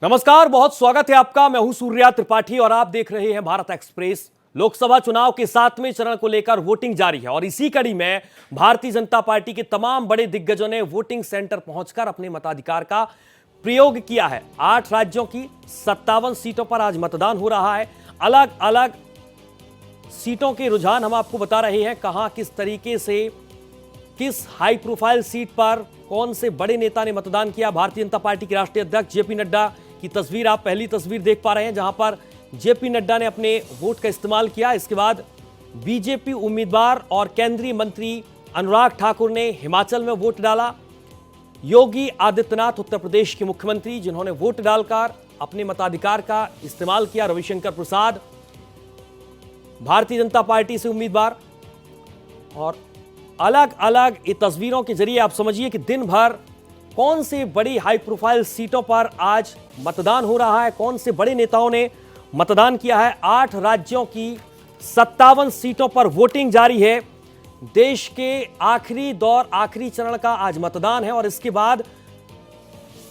नमस्कार, बहुत स्वागत है आपका। मैं हूं सूर्या त्रिपाठी और आप देख रहे हैं भारत एक्सप्रेस। लोकसभा चुनाव के 7वें चरण को लेकर वोटिंग जारी है और इसी कड़ी में भारतीय जनता पार्टी के तमाम बड़े दिग्गजों ने वोटिंग सेंटर पहुंचकर अपने मताधिकार का प्रयोग किया है। 8 राज्यों की 57 सीटों पर आज मतदान हो रहा है। अलग अलग सीटों के रुझान हम आपको बता रहे हैं, कहां किस तरीके से किस हाई प्रोफाइल सीट पर कौन से बड़े नेता ने मतदान किया। भारतीय जनता पार्टी के राष्ट्रीय अध्यक्ष जेपी नड्डा की तस्वीर आप पहली तस्वीर देख पा रहे हैं, जहां पर जेपी नड्डा ने अपने वोट का इस्तेमाल किया। इसके बाद बीजेपी उम्मीदवार और केंद्रीय मंत्री अनुराग ठाकुर ने हिमाचल में वोट डाला। योगी आदित्यनाथ उत्तर प्रदेश के मुख्यमंत्री, जिन्होंने वोट डालकर अपने मताधिकार का इस्तेमाल किया। रविशंकर प्रसाद भारतीय जनता पार्टी से उम्मीदवार। और अलग अलग तस्वीरों के जरिए आप समझिए कि दिन भर कौन से बड़ी हाई प्रोफाइल सीटों पर आज मतदान हो रहा है, कौन से बड़े नेताओं ने मतदान किया है। 8 राज्यों की 57 सीटों पर वोटिंग जारी है। देश के आखिरी दौर, आखिरी चरण का आज मतदान है और इसके बाद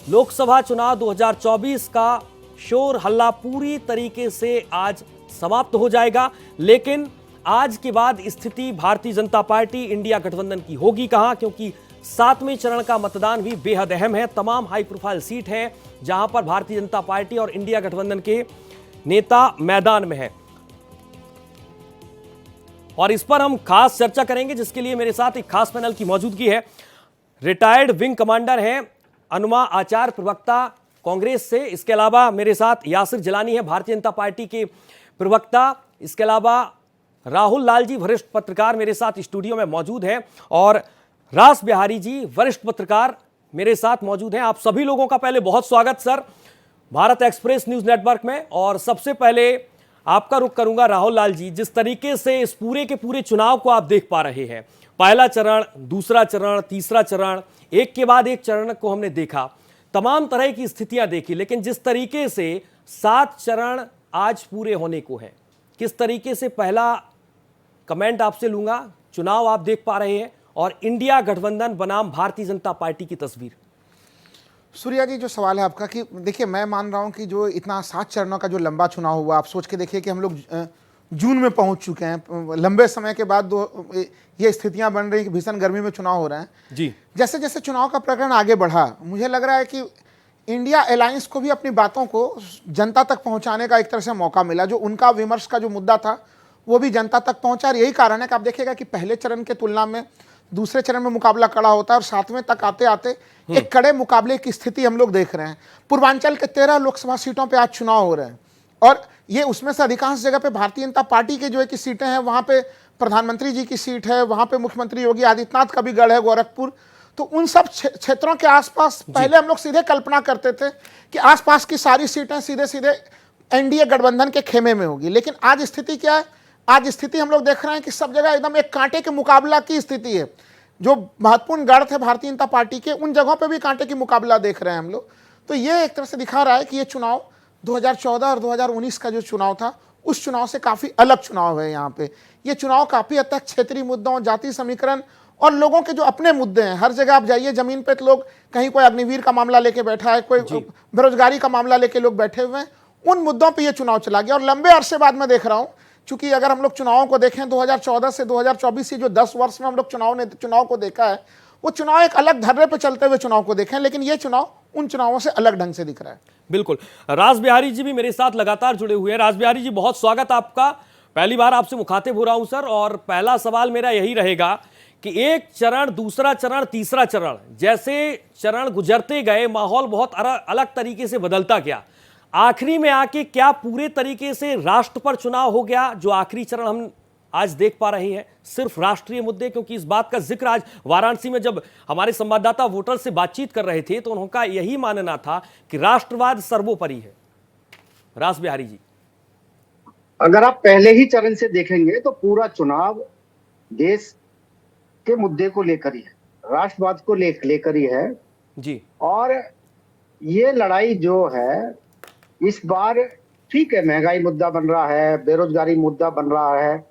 लोकसभा चुनाव 2024 का शोर हल्ला पूरी तरीके से आज समाप्त हो जाएगा। लेकिन आज के बाद स्थिति भारतीय जनता पार्टी इंडिया गठबंधन की होगी कहां, क्योंकि 7वें चरण का मतदान भी बेहद अहम है। तमाम हाई प्रोफाइल सीट हैं जहां पर भारतीय जनता पार्टी और इंडिया गठबंधन के नेता मैदान में हैं और इस पर हम खास चर्चा करेंगे, जिसके लिए मेरे साथ एक खास पैनल की मौजूदगी है। रिटायर्ड विंग कमांडर हैं अनुमा आचार्य, प्रवक्ता कांग्रेस से। इसके अलावा मेरे साथ यासिर जिलानी है, भारतीय जनता पार्टी के प्रवक्ता। इसके अलावा राहुल लाल जी, वरिष्ठ पत्रकार, मेरे साथ स्टूडियो में मौजूद हैं और रास बिहारी जी, वरिष्ठ पत्रकार, मेरे साथ मौजूद हैं। आप सभी लोगों का पहले बहुत स्वागत sir Bharat express news network में। और सबसे पहले आपका रुख करूंगा राहुल लाल जी, जिस तरीके से इस पूरे के पूरे चुनाव को आप देख पा रहे हैं, पहला चरण, दूसरा चरण, तीसरा चरण, एक के बाद एक चरण को हमने देखा, तमाम तरह की स्थितियां देखी, लेकिन जिस तरीके से 7 चरण आज पूरे होने को है, किस तरीके से, पहला कमेंट आपसे लूंगा, चुनाव आप देख पा रहे हैं और इंडिया गठबंधन बनाम भारतीय जनता पार्टी की तस्वीर। सूर्या जी, जो सवाल है आपका कि देखिए, मैं मान रहा हूं कि जो इतना 7 चरणों का जो लंबा चुनाव हुआ, आप सोच के देखिए कि हम लोग जून में पहुंच चुके हैं। लंबे समय के बाद ये स्थितियां बन रही कि भीषण गर्मी में चुनाव हो रहे हैं जी। जैसे जैसे चुनाव का प्रकरण आगे बढ़ा, मुझे लग रहा है कि इंडिया अलायंस को भी अपनी बातों को जनता तक पहुंचाने का एक तरह से मौका मिला। जो उनका विमर्श का जो मुद्दा था वो भी जनता तक पहुंचा। और यही कारण है कि आप देखिएगा कि पहले चरण के तुलना में दूसरे चरण में मुकाबला कड़ा होता है और 7वें तक आते आते एक कड़े मुकाबले की स्थिति हम लोग देख रहे हैं। पूर्वांचल के 13 लोकसभा सीटों पे आज चुनाव हो रहे हैं और ये उसमें से अधिकांश जगह पे भारतीय जनता पार्टी के जो है कि सीटें हैं, वहां पे प्रधानमंत्री जी की सीट है, वहां पे मुख्यमंत्री योगी आदित्यनाथ का भी गढ़ है, गोरखपुर। तो उन सब क्षेत्रों के आसपास पहले हम लोग सीधे कल्पना करते थे कि आसपास की सारी सीटें सीधे सीधे एनडीए गठबंधन के खेमे में होगी। लेकिन आज स्थिति क्या है? आज स्थिति हम लोग देख रहे हैं कि सब जगह एकदम एक कांटे के मुकाबला की स्थिति है। जो महत्वपूर्ण गढ़ थे भारतीय जनता पार्टी के, उन जगहों पे भी कांटे की मुकाबला देख रहे हैं हम लोग। तो ये एक तरह से दिखा रहा है कि ये चुनाव 2014 और 2019 का जो चुनाव था, उस चुनाव से काफी अलग चुनाव है। यहाँ पे ये चुनाव काफी हद तक क्षेत्रीय मुद्दों, जाति समीकरण और लोगों के जो अपने मुद्दे हैं, हर जगह आप जाइए जमीन पे तो लोग, कहीं कोई अग्निवीर का मामला लेके बैठा है, कोई बेरोजगारी का मामला लेके लोग बैठे हुए हैं, उन मुद्दों पर यह चुनाव चला गया। और लंबे अरसे बाद मैं देख रहा हूँ, चूंकि अगर हम लोग चुनावों को देखें 2014 से 2024 जो 10 वर्ष में हम लोग चुनाव को देखा है, वो चुनाव एक अलग धर्रे पे चलते हुए चुनाव को देखें, लेकिन ये चुनाव उन चुनावों से अलग ढंग से दिख रहा है। बिल्कुल। रास बिहारी जी भी मेरे साथ लगातार जुड़े हुए हैं। रास बिहारी जी, बहुत स्वागत आपका। पहली बार आपसे मुखातिब हो रहा हूं सर, और पहला सवाल मेरा यही रहेगा कि एक चरण, दूसरा चरण, तीसरा चरण, जैसे चरण गुजरते गए माहौल बहुत अलग तरीके से बदलता गया। आखिरी में आके क्या पूरे तरीके से राष्ट्र पर चुनाव हो गया? जो आखिरी चरण हम आज देख पा रहे हैं, सिर्फ राष्ट्रीय मुद्दे, क्योंकि इस बात का जिक्र आज वाराणसी में जब हमारे संवाददाता वोटर से बातचीत कर रहे थे तो उनका यही मानना था कि राष्ट्रवाद सर्वोपरि है। रास बिहारी जी, अगर आप पहले ही चरण से देखेंगे तो पूरा चुनाव देश के मुद्दे को लेकर ही है, राष्ट्रवाद को लेकर ही है जी। और ये लड़ाई जो है इस बार, ठीक है, महंगाई मुद्दा बन रहा है, बेरोजगारी मुद्दा बन रहा है,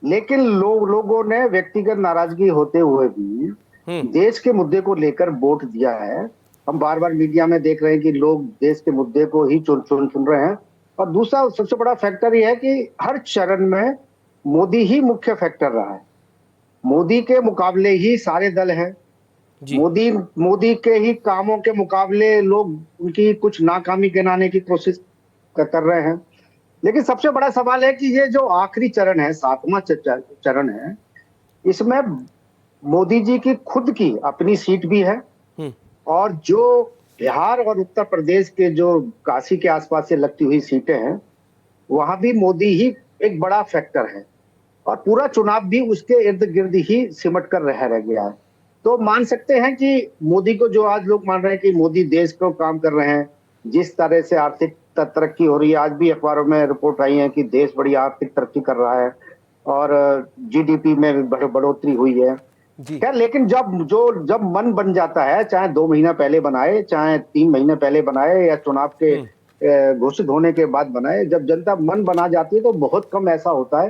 लेकिन लोगों ने व्यक्तिगत नाराजगी होते हुए भी देश के मुद्दे को लेकर वोट दिया है। हम बार बार मीडिया में देख रहे हैं कि लोग देश के मुद्दे को ही चुन रहे हैं। और दूसरा सबसे बड़ा फैक्टर ये है कि हर चरण में मोदी ही मुख्य फैक्टर रहा है। मोदी के मुकाबले ही सारे दल हैं। जी मोदी के ही कामों के मुकाबले लोग उनकी कुछ नाकामी गिनाने की कोशिश कर रहे हैं। लेकिन सबसे बड़ा सवाल है कि ये जो आखिरी चरण है, 7वां चरण है, इसमें मोदी जी की खुद की अपनी सीट भी है और जो बिहार और उत्तर प्रदेश के जो काशी के आसपास से लगती हुई सीटें हैं, वहां भी मोदी ही एक बड़ा फैक्टर है और पूरा चुनाव भी उसके इर्द गिर्द ही सिमट कर रह गया है। तो मान सकते हैं कि मोदी को, जो आज लोग मान रहे हैं कि मोदी देश को काम कर रहे हैं, जिस तरह से आर्थिक तरक्की हो रही है, आज भी अखबारों में रिपोर्ट आई है कि देश बड़ी आर्थिक तरक्की कर रहा है और जीडीपी में भी बढ़ोतरी हुई है। खैर, लेकिन जब मन बन जाता है, चाहे 2 महीना पहले बनाए, चाहे 3 महीने पहले बनाए या चुनाव के घोषित होने के बाद बनाए, जब जनता मन बना जाती है तो बहुत कम ऐसा होता है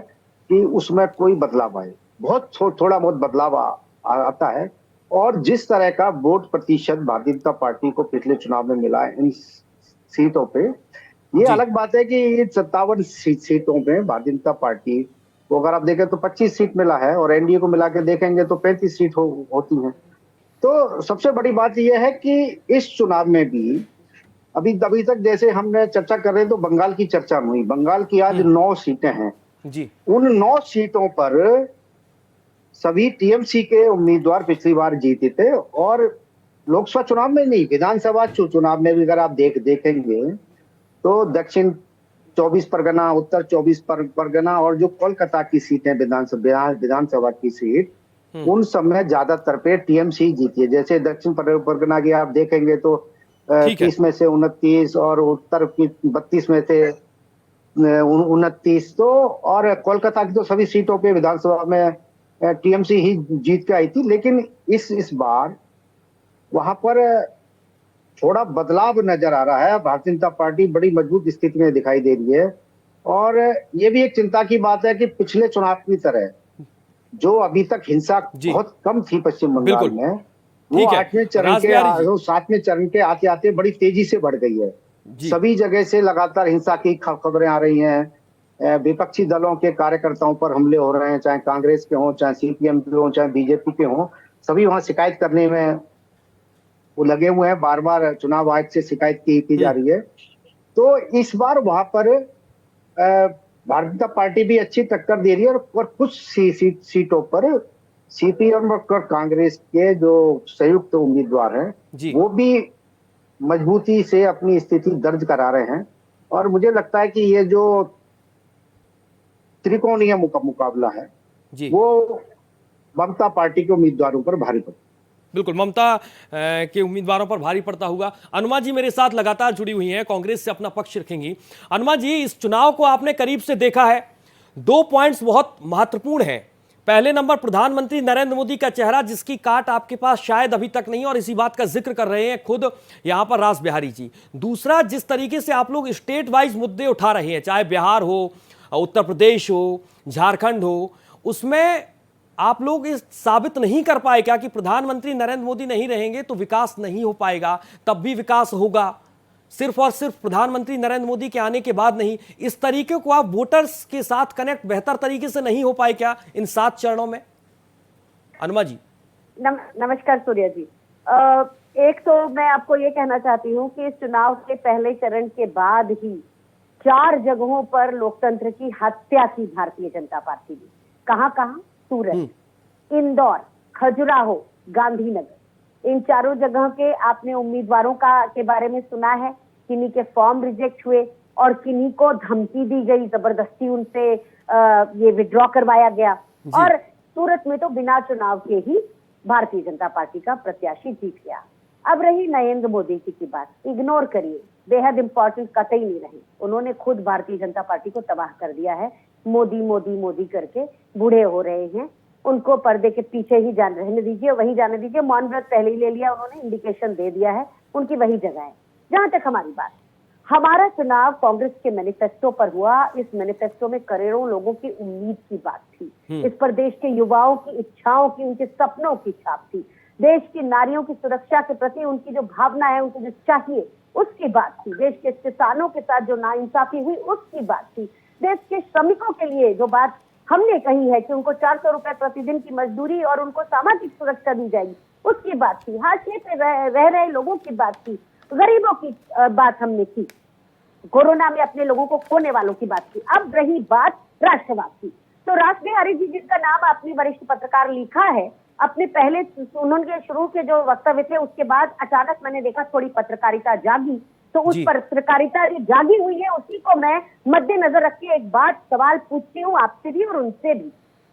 कि उसमें कोई बदलाव आए। बहुत थोड़ा बहुत बदलाव आता है। और जिस तरह का वोट प्रतिशत भारतीय जनता पार्टी को पिछले चुनाव में मिला है इन सीटों पे, ये अलग बात है कि 57 सीटों पे भारतीय जनता पार्टी को अगर आप देखें तो 25 सीट मिला है और एनडीए को मिला के देखेंगे तो 35 सीट होती हैं। तो सबसे बड़ी बात यह है कि इस चुनाव में भी अभी तक जैसे हमने चर्चा कर रहे हैं तो बंगाल की चर्चा हुई। बंगाल की आज 9 सीटें हैं जी। उन 9 सीटों पर सभी टीएमसी के उम्मीदवार पिछली बार जीते थे और लोकसभा चुनाव में नहीं, विधानसभा चुनाव में भी अगर आप देखेंगे तो दक्षिण 24 परगना, उत्तर 24 परगना और जो कोलकाता की सीट है विधानसभा की सीट, उन सब में ज्यादातर पे टीएमसी जीती है। जैसे दक्षिण परगना की आप देखेंगे तो 30 में से 29 और उत्तर की 32 में से 29। तो और कोलकाता की तो सभी सीटों पे विधानसभा में टीएमसी ही जीत के आई थी। लेकिन इस बार वहां पर थोड़ा बदलाव नजर आ रहा है। भारतीय जनता पार्टी बड़ी मजबूत स्थिति में दिखाई दे रही है और ये भी एक चिंता की बात है कि पिछले चुनाव की तरह जो अभी तक हिंसा बहुत कम थी पश्चिम बंगाल में, वो 7वें चरण के आते आते बड़ी तेजी से बढ़ गई है। सभी जगह से लगातार हिंसा की खबरें आ रही हैं। विपक्षी दलों के कार्यकर्ताओं पर हमले हो रहे हैं, चाहे कांग्रेस के हों, चाहे सीपीएम के हों, चाहे बीजेपी के हों, सभी वहां शिकायत करने में वो लगे हुए हैं। बार बार चुनाव आयोग से शिकायत की जा रही है। तो इस बार वहां पर भारतीय जनता पार्टी भी अच्छी टक्कर दे रही है और कुछ सीटों पर सीपीएम और कांग्रेस के जो संयुक्त उम्मीदवार हैं वो भी मजबूती से अपनी स्थिति दर्ज करा रहे हैं। और मुझे लगता है कि ये जो त्रिकोणीय मुकाबला है वो ममता पार्टी के उम्मीदवारों पर भारी पड़ता है। बिल्कुल, ममता के उम्मीदवारों पर भारी पड़ता होगा। अनुमा जी मेरे साथ लगातार जुड़ी हुई हैं, कांग्रेस से अपना पक्ष रखेंगी। अनुमा जी, इस चुनाव को आपने करीब से देखा है, 2 पॉइंट्स बहुत महत्वपूर्ण हैं। पहले नंबर प्रधानमंत्री नरेंद्र मोदी का चेहरा, जिसकी काट आपके पास शायद अभी तक नहीं, और इसी बात का जिक्र कर रहे हैं खुद यहां पर रास बिहारी जी। दूसरा, जिस तरीके से आप लोग स्टेट वाइज मुद्दे उठा रहे हैं, चाहे बिहार हो, उत्तर प्रदेश हो, झारखंड हो, उसमें आप लोग इस साबित नहीं कर पाए क्या कि प्रधानमंत्री नरेंद्र मोदी नहीं रहेंगे तो विकास नहीं हो पाएगा? तब भी विकास होगा, सिर्फ और सिर्फ प्रधानमंत्री नरेंद्र मोदी के आने के बाद नहीं। इस तरीके को आप वोटर्स के साथ कनेक्ट बेहतर तरीके से नहीं हो पाए क्या इन 7 चरणों में? अनुमा जी नमस्कार सूर्या जी। एक तो मैं आपको ये कहना चाहती हूँ कि इस चुनाव के पहले चरण के बाद ही 4 जगहों पर लोकतंत्र की हत्या की भारतीय जनता पार्टी ने। कहां? सूरत, इंदौर, खजुराहो, गांधीनगर, इन 4 जगह के आपने उम्मीदवारों के बारे में सुना है। किन्हीं के फॉर्म रिजेक्ट हुए और किन्हीं को धमकी दी गई, जबरदस्ती उनसे ये विड्रॉ करवाया गया। और सूरत में तो बिना चुनाव के ही भारतीय जनता पार्टी का प्रत्याशी जीत गया। अब रही नरेंद्र मोदी जी की बात, इग्नोर करिए, बेहद इंपॉर्टेंट कतई नहीं रही। उन्होंने खुद भारतीय जनता पार्टी को तबाह कर दिया है। मोदी मोदी मोदी करके बूढ़े हो रहे हैं, उनको पर्दे के पीछे ही रहने दीजिए, वही जाने दीजिए। मौन व्रत पहले ही ले लिया उन्होंने, इंडिकेशन दे दिया है, उनकी वही जगह है। जहां तक हमारी बात, हमारा चुनाव कांग्रेस के मैनिफेस्टो पर हुआ। इस मैनिफेस्टो में करोड़ों लोगों की उम्मीद की बात थी, इस प्रदेश के युवाओं की इच्छाओं की, उनके सपनों की छाप थी। देश की नारियों की सुरक्षा के प्रति उनकी जो भावना है, उनको जो चाहिए उसकी बात थी। देश के किसानों के साथ जो नाइंसाफी हुई उसकी बात थी। देश के श्रमिकों के लिए जो बात हमने कही है कि उनको 400 रुपए प्रतिदिन की मजदूरी और उनको सामाजिक सुरक्षा दी जाएगी, उसकी बात थी। हाशिए पे रह रहे लोगों की बात थी, गरीबों की बात हमने की, कोरोना में अपने लोगों को खोने वालों की बात की। अब रही बात राष्ट्रवाद की, तो रास बिहारी जी जिनका नाम आपने वरिष्ठ पत्रकार लिखा है, अपने पहले उन्होंने शुरू के जो वक्तव्य थे उसके बाद अचानक मैंने देखा थोड़ी पत्रकारिता जागी, तो उस जी। पत्रकारिता जो जागी हुई है उसी को मैं मद्देनजर रख के एक बात सवाल पूछती हूँ आपसे भी और उनसे भी,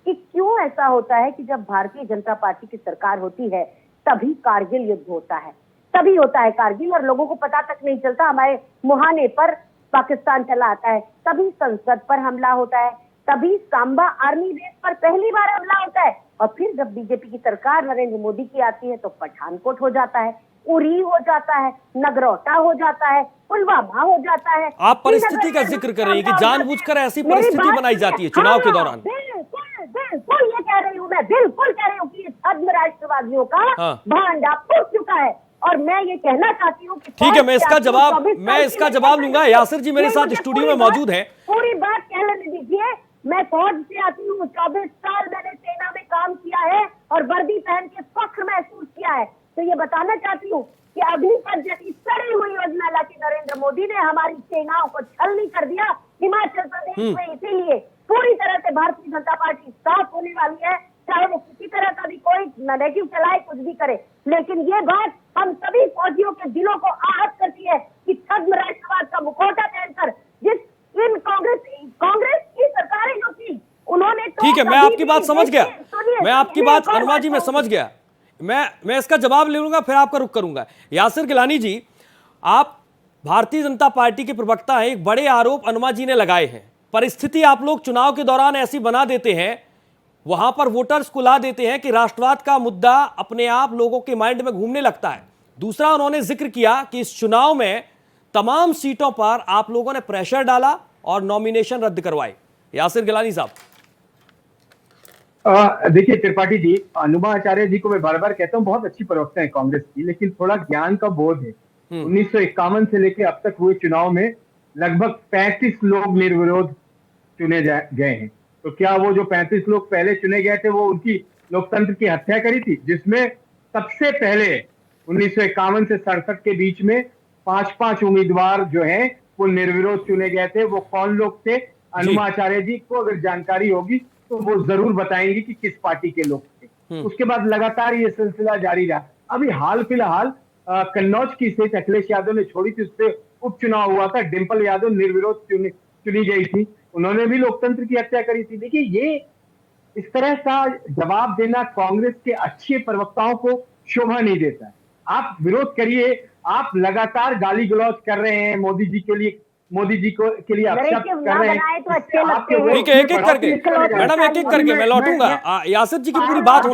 कि क्यों ऐसा होता है कि जब भारतीय जनता पार्टी की सरकार होती है तभी कारगिल युद्ध होता है, तभी होता है कारगिल और लोगों को पता तक नहीं चलता। हमारे मुहाने पर पाकिस्तान चला आता है, तभी संसद पर हमला होता है, तभी सांबा आर्मी बेस पर पहली बार हमला होता है, और फिर जब बीजेपी की सरकार नरेंद्र मोदी की आती है तो पठानकोट हो जाता है, उरी हो जाता है, नगरोटा हो जाता है, पुलवामा हो जाता है। आप परिस्थिति का जिक्र कर रही हैं कि जानबूझकर ऐसी परिस्थिति बनाई जाती है चुनाव के दौरान। बिल्कुल ये कह रही हूँ मैं, बिल्कुल कह रही हूँ कि छद्म राष्ट्रवादियों का हाँ। भांडा फूट चुका है। और मैं ये कहना चाहती हूँ कि ठीक है, मैं इसका जवाब लूंगा। यासिर जी मेरे साथ स्टूडियो में मौजूद हैं। पूरी बात कहने दीजिए। मैं फौज से आती हूँ, 24 साल मैंने सेना में काम किया है और वर्दी पहन के फख्र महसूस किया है। तो ये बताना चाहती हूँ कि अग्निपथ जैसी सड़ी हुई योजना लाके नरेंद्र मोदी ने हमारी सेनाओं को छलनी कर दिया हिमाचल प्रदेश में। इसीलिए पूरी तरह से भारतीय जनता पार्टी साफ होने वाली है, चाहे वो किसी तरह का भी कोई नैरेटिव चलाए, कुछ भी करे। लेकिन ये बात हम सभी फौजियों के दिलों को आहत करती है कि छद्म राष्ट्रवाद का मुखौटा पहनकर जिस इन कांग्रेस की सरकारें जो थी उन्होंने तो ठीक है, मैं आपकी बात समझ गया। मैं आपकी बात सुनिए, अनुमा जी मैं समझ गया। मैं इसका जवाब ले लूंगा, फिर आपका रुख करूंगा। यासिर गिलानी जी, आप भारतीय जनता पार्टी के प्रवक्ता हैं, एक बड़े आरोप अनुमा जी ने लगाए हैं। परिस्थिति आप लोग चुनाव के दौरान ऐसी बना देते हैं, वहां पर वोटर्स को ला देते हैं कि राष्ट्रवाद का मुद्दा अपने आप लोगों के माइंड में घूमने लगता है। दूसरा, उन्होंने जिक्र किया कि इस चुनाव में तमाम सीटों पर आप लोगों ने प्रेशर डाला और नॉमिनेशन रद्द करवाए। यासिर गिलानी साहब, देखिए त्रिपाठी जी, अनुमा आचार्य जी को मैं बार बार कहता हूँ बहुत अच्छी प्रवक्ता है कांग्रेस की, लेकिन थोड़ा ज्ञान का बोध है। 1951 से लेकर अब तक हुए चुनाव में लगभग 35 लोग निर्विरोध चुने गए हैं। तो क्या वो जो 35 लोग पहले चुने गए थे वो उनकी लोकतंत्र की हत्या करी थी? जिसमें सबसे पहले 1951 से 67 के बीच में 5-5 उम्मीदवार जो हैं वो निर्विरोध चुने गए थे। वो कौन लोग थे? अनुमा आचार्य जी को अगर जानकारी होगी तो वो जरूर बताएंगे कि किस पार्टी के लोग थे। उसके बाद लगातार ये सिलसिला जारी रहा। अभी हाल फिलहाल कन्नौज की सीट अखिलेश यादव ने छोड़ी थी, उससे उपचुनाव हुआ था, डिंपल यादव निर्विरोध चुनी गई थी, उन्होंने भी लोकतंत्र की हत्या करी थी। देखिए, ये इस तरह का जवाब देना कांग्रेस के अच्छे प्रवक्ताओं को शोभा नहीं देता है। आप विरोध करिए, आप लगातार गाली गलौज कर रहे हैं मोदी जी के लिए, मोदी जी को के लिए अपशब्द कर रहे हैं। तो अच्छे लगते हैं। ठीक है, एक एक करके मैडम, एक एक करके मैं लौटूंगा। यासिर जी की पूरी बात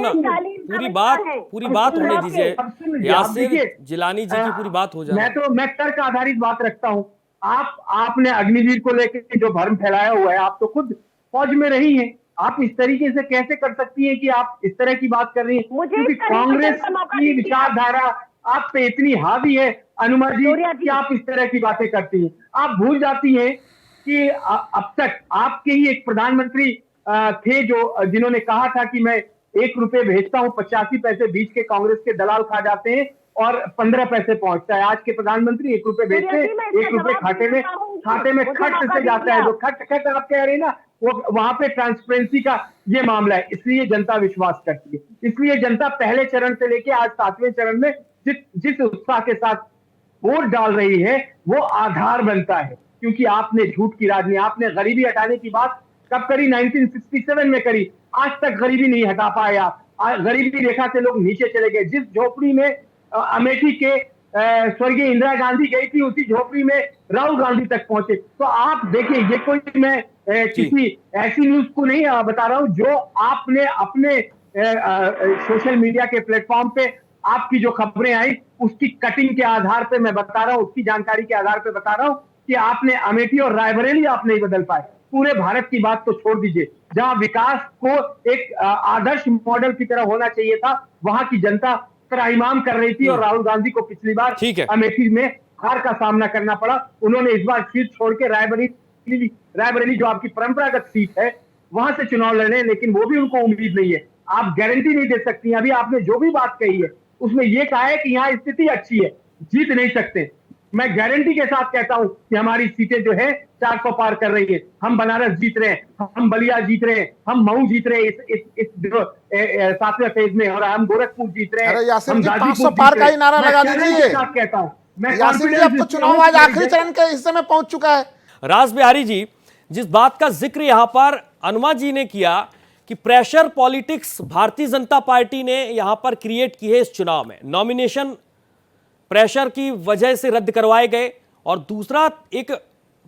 होने दीजिए। यासिर जिलानी जी की पूरी बात हो जाए। मैं तर्क आधारित बात रखता हूं। आपने अग्निवीर को लेकर जो भ्रम फैलाया हुआ है, आप तो खुद फौज में रही हैं, आप इस तरीके से कैसे कर सकती हैं कि आप इस तरह की बात कर रही हैं? क्योंकि कांग्रेस की विचारधारा आप पे इतनी हावी है अनुमा जी कि आप इस तरह की बातें करती हैं। आप भूल जाती हैं कि अब तक आपके ही एक प्रधानमंत्री थे जो जिन्होंने कहा था कि मैं 1 रुपए भेजता हूं, 85 पैसे बीच के कांग्रेस के दलाल खा जाते हैं और 15 पैसे पहुंचता है। आज के प्रधानमंत्री 1 रुपए भेजते हैं, 1 रुपए खाते में खट से जाता है। जो खट आप कह रहे हैं ना, वो वहां पे ट्रांसपेरेंसी का ये मामला है। इसलिए जनता विश्वास करती है, इसलिए जनता पहले चरण से लेके आज 7वें चरण में जिस उत्साह के साथ वोट डाल रही है वो आधार बनता है। क्योंकि आपने झूठ की राजनीति, आपने गरीबी हटाने की बात कब करी? 1967 में करी। आज तक गरीबी नहीं हटा पाए आप। गरीबी रेखा से लोग नीचे चले गए। जिस झोपड़ी में अमेठी के स्वर्गीय इंदिरा गांधी गई थी, उसी झोपड़ी में राहुल गांधी तक पहुंचे। तो आप देखिए, ये कोई मैं किसी ऐसी न्यूज को नहीं बता रहा हूं जो आपने अपने सोशल मीडिया के प्लेटफॉर्म पे आपकी जो खबरें आई उसकी कटिंग के आधार पे मैं बता रहा हूं, उसकी जानकारी के आधार पे बता रहा हूं कि आपने अमेठी और रायबरेली आप नहीं बदल पाए। पूरे भारत की बात तो छोड़ दीजिए, जहां विकास को एक आदर्श मॉडल की तरह होना चाहिए था, वहां की जनता त्राहिमाम कर रही थी और राहुल गांधी को पिछली बार ठीक है। अमेठी में हार का सामना करना पड़ा। उन्होंने इस बार सीट छोड़ के रायबरेली जो आपकी परंपरागत सीट है वहां से चुनाव लड़े, लेकिन वो भी उनको उम्मीद नहीं है। आप गारंटी नहीं दे सकती। अभी आपने जो भी बात कही है उसमें यह कहा है कि यहाँ स्थिति अच्छी है, जीत नहीं सकते। मैं गारंटी के साथ कहता हूं कि हमारी सीटें जो है 400 पार कर रही है। हम बनारस जीत रहे हैं, हम बलिया जीत रहे हैं, हम मऊ जीत रहे हैं इस 7वें फेज में, और हम गोरखपुर जीत रहे हैं। अरे यासिर हम जी, गाजीपुर 500 जीत पार रहे का हैं। ही नारा मैं लगा चैलेंज दीजिए। के साथ कहता हूं, मैं यासिर जी, अब तो चुनाव आज आखिरी चरण के हिस्से में पहुंच चुका है। रास बिहारी जी, जिस बात का जिक्र यहां पर अनुमा जी ने किया कि pressure politics Bharatiya Janata party ने यहां पर क्रिएट की है इस चुनाव में, नॉमिनेशन प्रेशर की वजह से रद्द करवाए गए, और दूसरा एक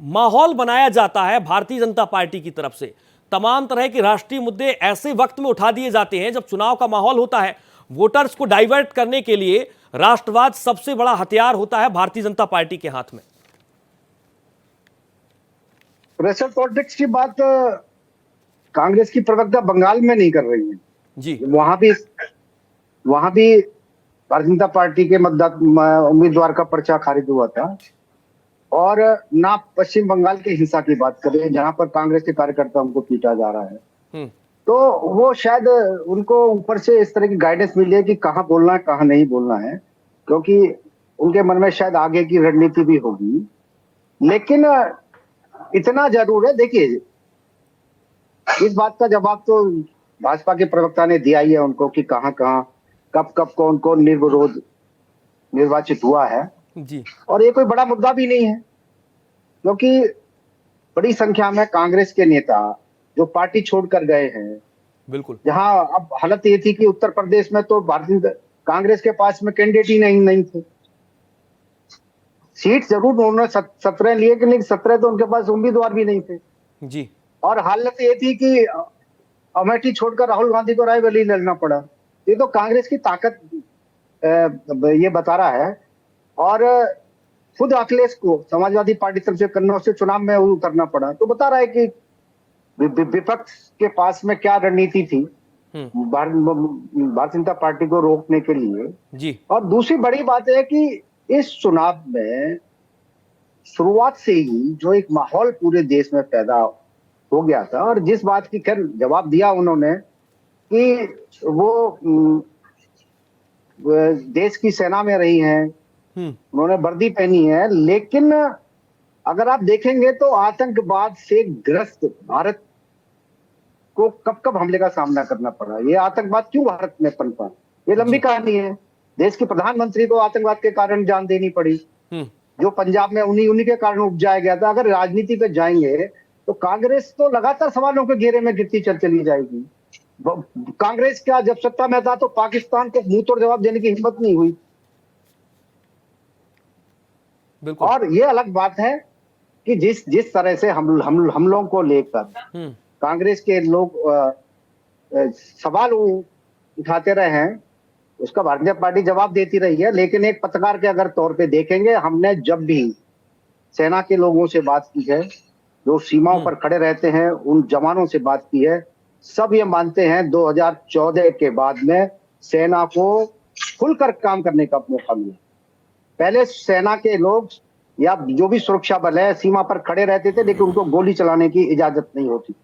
माहौल बनाया जाता है भारतीय जनता पार्टी की तरफ से। तमाम तरह के राष्ट्रीय मुद्दे ऐसे वक्त में उठा दिए जाते हैं जब चुनाव का माहौल होता है। वोटर्स को डाइवर्ट करने के लिए राष्ट्रवाद सबसे बड़ा हथियार होता है भारतीय जनता पार्टी के हाथ में। प्रेशर पॉलिटिक्स की बात कांग्रेस की प्रवक्ता बंगाल में नहीं कर रही है जी, वहां भी भारतीय जनता पार्टी के उम्मीदवार का पर्चा खारिज हुआ था। और ना पश्चिम बंगाल के हिंसा की बात करें जहां पर कांग्रेस के कार्यकर्ताओं को पीटा जा रहा है, तो वो शायद उनको ऊपर से इस तरह की गाइडेंस मिली है कि कहाँ बोलना है कहाँ नहीं बोलना है, क्योंकि उनके मन में शायद आगे की रणनीति भी होगी। लेकिन इतना जरूर है, देखिए इस बात का जवाब तो भाजपा के प्रवक्ता ने दिया ही है उनको कि कहाँ कहाँ कब कब कौन कौन निर्विरोध निर्वाचित हुआ है जी, और ये कोई बड़ा मुद्दा भी नहीं है, क्योंकि बड़ी संख्या में कांग्रेस के नेता जो पार्टी छोड़कर गए हैं, बिल्कुल। जहां अब हालत ये थी कि उत्तर प्रदेश में तो भारतीय कांग्रेस के पास में कैंडिडेट ही नहीं थे। सीट जरूर उन्होंने 17 लिए, लेकिन 17 तो उनके पास उम्मीदवार भी नहीं थे जी, और हालत ये थी कि अमेठी छोड़कर राहुल गांधी को रायबरेली लड़ना पड़ा। ये तो कांग्रेस की ताकत ये बता रहा है। और खुद अखिलेश को समाजवादी पार्टी तरफ से कन्नौज से चुनाव में उतरना पड़ा, तो बता रहा है कि विपक्ष के पास में क्या रणनीति थी भारतीय जनता पार्टी को रोकने के लिए जी। और दूसरी बड़ी बात है कि इस चुनाव में शुरुआत से ही जो एक माहौल पूरे देश में पैदा हो गया था, और जिस बात की खैर जवाब दिया उन्होंने कि वो देश की सेना में रही हैं, उन्होंने वर्दी पहनी है, लेकिन अगर आप देखेंगे तो आतंकवाद से ग्रस्त भारत को कब कब हमले का सामना करना पड़ा, ये आतंकवाद क्यों भारत में पनपा, ये लंबी कहानी है। देश के प्रधानमंत्री को आतंकवाद के कारण जान देनी पड़ी, जो पंजाब में उन्हीं के कारण उपजाया गया था। अगर राजनीति पे जाएंगे तो कांग्रेस तो लगातार सवालों के घेरे में गिरती चली जाएगी। कांग्रेस का जब सत्ता में था तो पाकिस्तान को मुंह तोड़ जवाब देने की हिम्मत नहीं हुई। और ये अलग बात है कि जिस तरह से हम लोगों को लेकर कांग्रेस के लोग सवाल उठाते रहे हैं, उसका भारतीय जनता पार्टी जवाब देती रही है। लेकिन एक पत्रकार के अगर तौर पे देखेंगे, हमने जब भी सेना के लोगों से बात की है, जो सीमाओं पर खड़े रहते हैं उन जवानों से बात की है, सब ये मानते हैं 2014 के बाद में सेना को खुलकर काम करने का मौका मिला। पहले सेना के लोग या जो भी सुरक्षा बल है सीमा पर खड़े रहते थे, लेकिन उनको गोली चलाने की इजाजत नहीं होती।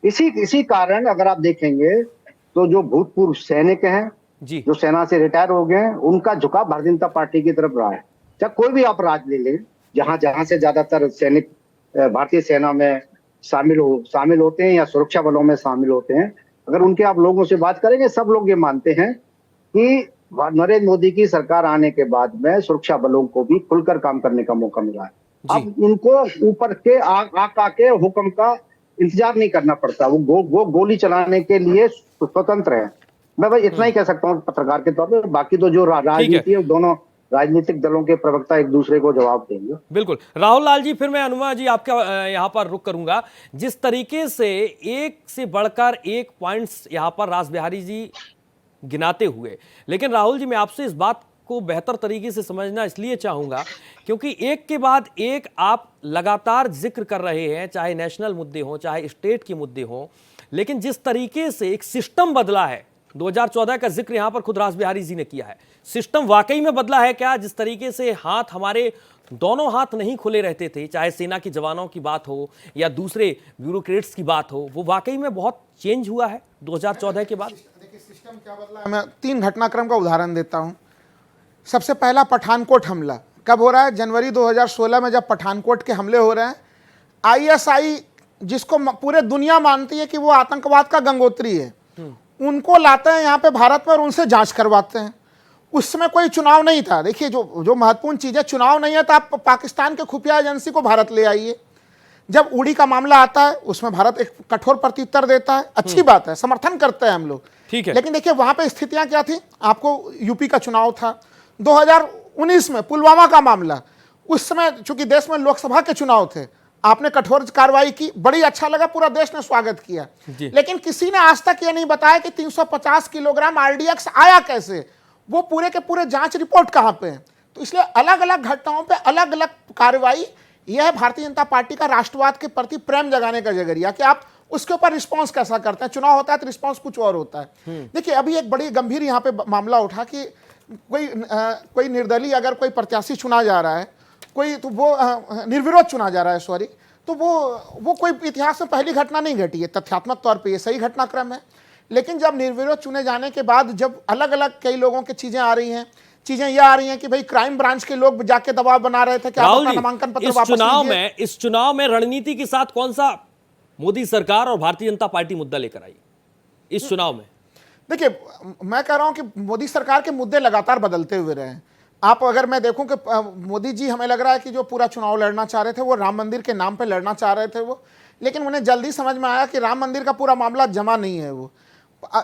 इसी कारण अगर आप देखेंगे तो जो भूतपूर्व सैनिक हैं जी, जो सेना से रिटायर हो गए हैं, उनका झुकाव भारतीय जनता पार्टी की तरफ रहा है। चाहे कोई भी आप राज्य ले लें, जहां से ज्यादातर सैनिक भारतीय सेना में शामिल होते हैं या सुरक्षा बलों में शामिल होते हैं, अगर उनके आप लोगों से बात करेंगे, सब लोग ये मानते हैं कि नरेंद्र मोदी की सरकार आने के बाद में सुरक्षा बलों को भी खुलकर काम करने का मौका मिला है। अब उनको ऊपर के आका के हुक्म का इंतजार नहीं करना पड़ता, वो गोली चलाने के लिए स्वतंत्र है। मैं भाई इतना ही कह सकता हूँ पत्रकार के तौर पर। बाकी तो जो राजनीति है, दोनों राजनीतिक दलों के प्रवक्ता एक दूसरे को जवाब देंगे। बिल्कुल। राहुल लाल जी, फिर मैं अनुमा जी आपका यहाँ पर रुक करूंगा। जिस तरीके से एक से बढ़कर एक पॉइंट्स यहाँ पर रास बिहारी जी गिनाते हुए, लेकिन राहुल जी मैं आपसे इस बात को बेहतर तरीके से समझना इसलिए चाहूंगा क्योंकि एक के बाद एक आप लगातार जिक्र कर रहे हैं, चाहे नेशनल मुद्दे हों चाहे स्टेट के मुद्दे हों, लेकिन जिस तरीके से एक सिस्टम बदला है 2014 का जिक्र यहां पर खुद रास बिहारी जी ने किया है। सिस्टम वाकई में बदला है क्या? जिस तरीके से हाथ हमारे दोनों हाथ नहीं खुले रहते थे, चाहे सेना के जवानों की बात हो या दूसरे ब्यूरोक्रेट्स की बात हो, वो वाकई में बहुत चेंज हुआ है 2014 के बाद। देखिए सिस्टम क्या बदला है, मैं 3 घटनाक्रम का उदाहरण देता हूं। सबसे पहला पठानकोट हमला कब हो रहा है? जनवरी 2016 में जब पठानकोट के हमले हो रहे हैं, आईएसआई जिसको पूरे दुनिया मानती है कि वो आतंकवाद का गंगोत्री है, उनको लाते हैं यहाँ पे भारत में और उनसे जांच करवाते हैं। उस समय कोई चुनाव नहीं था। देखिए जो महत्वपूर्ण चीज़ है, चुनाव नहीं है तो आप पाकिस्तान के खुफिया एजेंसी को भारत ले आइए। जब उड़ी का मामला आता है उसमें भारत एक कठोर प्रत्युत्तर देता है, अच्छी बात है, समर्थन करते हैं हम लोग, ठीक है। लेकिन देखिए वहां पे स्थितियां क्या थी। आपको यूपी का चुनाव था 2019 में, पुलवामा का मामला, उस समय चूंकि देश में लोकसभा के चुनाव थे, आपने कठोर कार्रवाई की, बड़ी अच्छा लगा, पूरा देश ने स्वागत किया। लेकिन किसी ने आज तक ये नहीं बताया कि 350 किलोग्राम आरडीएक्स आया कैसे, वो पूरे के पूरे जांच रिपोर्ट कहां पे है। तो इसलिए अलग अलग घटनाओं पे अलग अलग कार्रवाई, यह है भारतीय जनता पार्टी का राष्ट्रवाद के प्रति प्रेम जगाने का जरिया कि आप उसके ऊपर रिस्पांस कैसा करते हैं। चुनाव होता है तो रिस्पांस कुछ और होता है। देखिए अभी एक बड़ी गंभीर यहाँ पे मामला उठा कि कोई निर्दलीय अगर कोई प्रत्याशी चुना जा रहा है, कोई तो वो निर्विरोध चुना जा रहा है, सॉरी, तो वो कोई इतिहास में पहली घटना नहीं घटी है। तथ्यात्मक तौर पे ये सही घटनाक्रम है, लेकिन जब निर्विरोध चुने जाने के बाद जब अलग अलग कई लोगों की चीजें आ रही हैं, चीजें ये आ रही हैं कि भाई क्राइम ब्रांच के लोग जाके दबाव बना रहे थे कि आप अपना नामांकन पत्र वापस लीजिए। इस चुनाव में रणनीति के साथ कौन सा मोदी सरकार और भारतीय जनता पार्टी मुद्दा लेकर आई इस चुनाव में? देखिए मैं कह रहा हूं कि मोदी सरकार के मुद्दे लगातार बदलते हुए रहे हैं। आप अगर मैं देखूं कि मोदी जी, हमें लग रहा है कि जो पूरा चुनाव लड़ना चाह रहे थे वो राम मंदिर के नाम पे लड़ना चाह रहे थे वो, लेकिन उन्हें जल्दी समझ में आया कि राम मंदिर का पूरा मामला जमा नहीं है। वो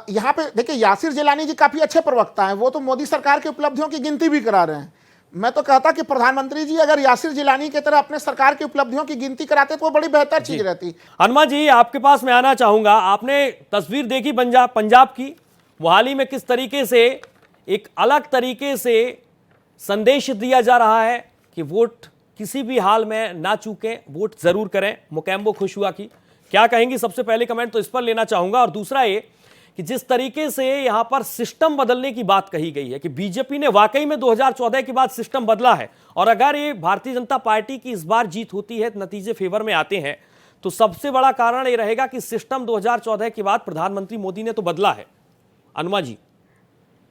यहाँ पे देखिए यासिर जिलानी जी काफी अच्छे प्रवक्ता हैं, वो तो मोदी सरकार की उपलब्धियों की गिनती भी करा रहे हैं। मैं तो कहता कि प्रधानमंत्री जी अगर यासिर जिलानी की तरह अपने सरकार की उपलब्धियों की गिनती कराते तो वो बड़ी बेहतर चीज रहती। हनुमान जी आपके पास मैं आना चाहूंगा। आपने तस्वीर देखी पंजाब की, वो हाल ही में किस तरीके से एक अलग तरीके से संदेश दिया जा रहा है कि वोट किसी भी हाल में ना चूकें, वोट जरूर करें। मुकेम्बो खुश हुआ की क्या कहेंगी? सबसे पहले कमेंट तो इस पर लेना चाहूंगा। और दूसरा ये कि जिस तरीके से यहां पर सिस्टम बदलने की बात कही गई है कि बीजेपी ने वाकई में 2014 के बाद सिस्टम बदला है, और अगर ये भारतीय जनता पार्टी की इस बार जीत होती है, नतीजे फेवर में आते हैं, तो सबसे बड़ा कारण ये रहेगा कि सिस्टम 2014 के बाद प्रधानमंत्री मोदी ने तो बदला है। अनुमा जी।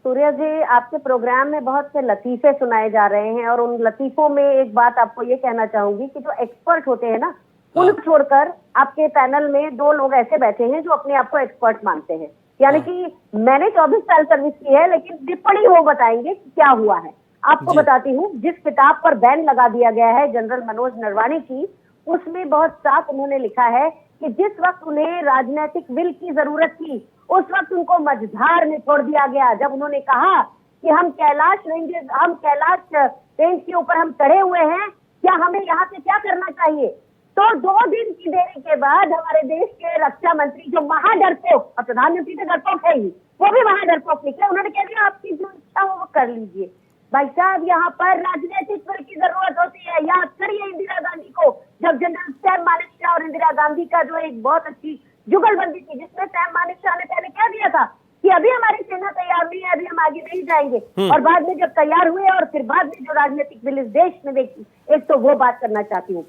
सूर्या जी, आपके प्रोग्राम में बहुत से लतीफे सुनाए जा रहे हैं और उन लतीफों में एक बात आपको ये कहना चाहूंगी कि जो एक्सपर्ट होते हैं ना, उनको छोड़कर आपके पैनल में 2 लोग ऐसे बैठे हैं जो अपने आप को एक्सपर्ट मानते हैं। यानी कि मैंने 24 साल सर्विस की है, लेकिन टिप्पणी वो बताएंगे कि क्या हुआ है। आपको बताती हूँ, जिस किताब पर बैन लगा दिया गया है जनरल मनोज नरवानी की, उसमें बहुत साफ उन्होंने लिखा है कि जिस वक्त उन्हें राजनीतिक विल की जरूरत थी, उस वक्त उनको मझधार में छोड़ दिया गया। जब उन्होंने कहा कि हम कैलाश रेंज के ऊपर हम चढ़े हुए हैं, क्या हमें यहाँ से क्या करना चाहिए, तो 2 दिन की देरी के बाद हमारे देश के रक्षा मंत्री जो महाडरपोक, और प्रधानमंत्री तो डरपोक है ही, वो भी महाडरपोक निकले, उन्होंने कह दिया आपकी जो इच्छा हो वो कर लीजिए। भाई साहब, यहाँ पर राजनीतिक विल की जरूरत होती है। याद करिए इंदिरा गांधी को, जब जनरल सैम मानेकशॉ और इंदिरा गांधी का जो एक बहुत अच्छी जुगलबंदी थी, जिसमें सैम मानेकशॉ ने पहले क्या दिया था कि अभी हमारी सेना तैयार नहीं है, अभी हम आगे नहीं जाएंगे, और बाद में जब तैयार हुए और फिर बाद में जो राजनीतिक विल इस देश में देखी, एक तो वो बात करना चाहती हूँ।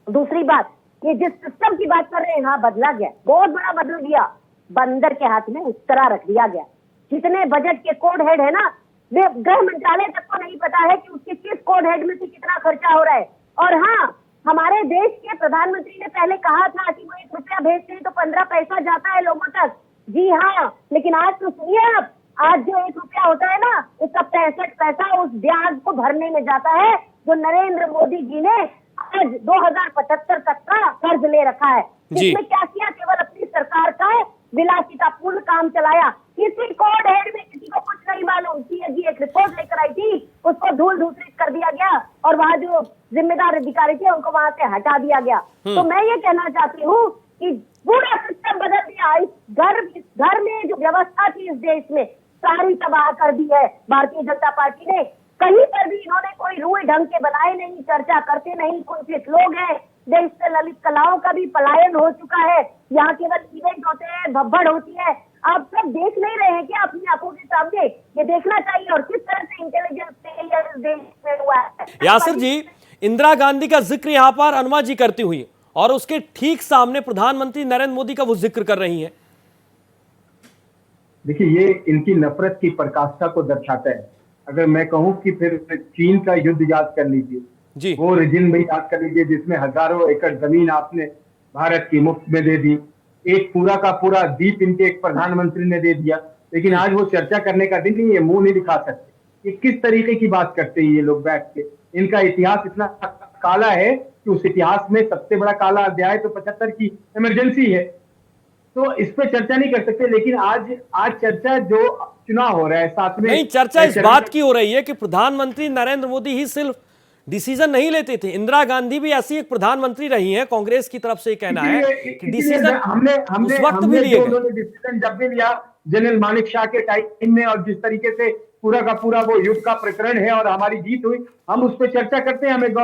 दूसरी बात, ये जिस सिस्टम की बात कर रहे हैं, हाँ बदला गया, बहुत बड़ा बदल गया। बंदर के हाथ में उत्तरा रख दिया गया। जितने बजट के कोड हेड है ना, वे गृह मंत्रालय तक को नहीं पता है कि उसके किस कोड हेड में से कितना खर्चा हो रहा है। और हाँ, हमारे देश के प्रधानमंत्री ने पहले कहा था कि वो 1 रुपया भेजते हैं तो 15 पैसा जाता है लोगों तक। जी हाँ, लेकिन आज तो सुनिए आप, आज जो 1 रुपया होता है ना, उसका 65 पैसा उस ब्याज को भरने में जाता है जो नरेंद्र मोदी जी ने आज 2075 तक का कर्ज ले रखा है। इसमें क्या किया? केवल अपनी सरकार का विलासितापूर्ण काम चलाया। किसी कोड हेड में किसी को कुछ नहीं मालूम। सीएजी एक रिपोर्ट लेकर आई थी, उसको धूल धूसरित कर दिया गया और वहां जो जिम्मेदार अधिकारी थे उनको वहां से हटा दिया गया। तो मैं ये कहना चाहती हूँ कि पूरा सिस्टम बदल दिया। इस घर में जो व्यवस्था थी इस देश में, सारी तबाह कर दी है भारतीय जनता पार्टी ने। कहीं पर भी इन्होंने कोई रूल ढंग के बनाए नहीं, चर्चा करते नहीं। कुंठित लोग हैं, देश से ललित कलाओं का भी पलायन हो चुका है। यहाँ केवल इवेंट होते हैं, भब्बड़ होती है। आप सब देख नहीं रहे हैं कि अपनी आंखों के सामने? ये देखना चाहिए। और किस तरह से इंटेलिजेंस फेलियर इस देश में हुआ है। यासिर जी, इंदिरा गांधी का जिक्र यहां पर अनुमा जी करती हुई और उसके ठीक सामने प्रधानमंत्री नरेंद्र मोदी का वो जिक्र कर रही हैं। देखिए, ये इनकी नफरत की पराकाष्ठा को दर्शाता है। अगर मैं कहूं कि फिर चीन का युद्ध याद कर लीजिए जी, वो रिजिन में याद कर लीजिए जिसमें हजारों एकड़ जमीन आपने भारत की मुफ्त में दे दी, एक पूरा का पूरा द्वीप इनके एक प्रधानमंत्री ने दे दिया। लेकिन आज वो चर्चा करने का दिन नहीं है, मुंह नहीं दिखा सकते। ये किस तरीके की बात करते हैं ये लोग बैठ के। इनका इतिहास इतना काला है कि उस इतिहास में सबसे बड़ा काला अध्याय तो 75 की इमरजेंसी है, तो इस पे चर्चा नहीं कर सकते। लेकिन आज चर्चा जो चुनाव हो रहा है साथ में, नहीं, चर्चा इस बात की हो रही है कि प्रधानमंत्री नरेंद्र मोदी ही सिर्फ डिसीजन नहीं लेते थे, इंदिरा गांधी भी ऐसी एक प्रधानमंत्री रही हैं। कांग्रेस की तरफ से कहना है कि डिसीजन उस वक्त भी लिए गए। डिसीजन जब भी लिया जनरल मानिक शाह के टाइम में, और जिस तरीके से पूरा का पूरा वो युद्ध का प्रकरण है और हमारी जीत हुई, हम उस पर चर्चा करते हैं, हमें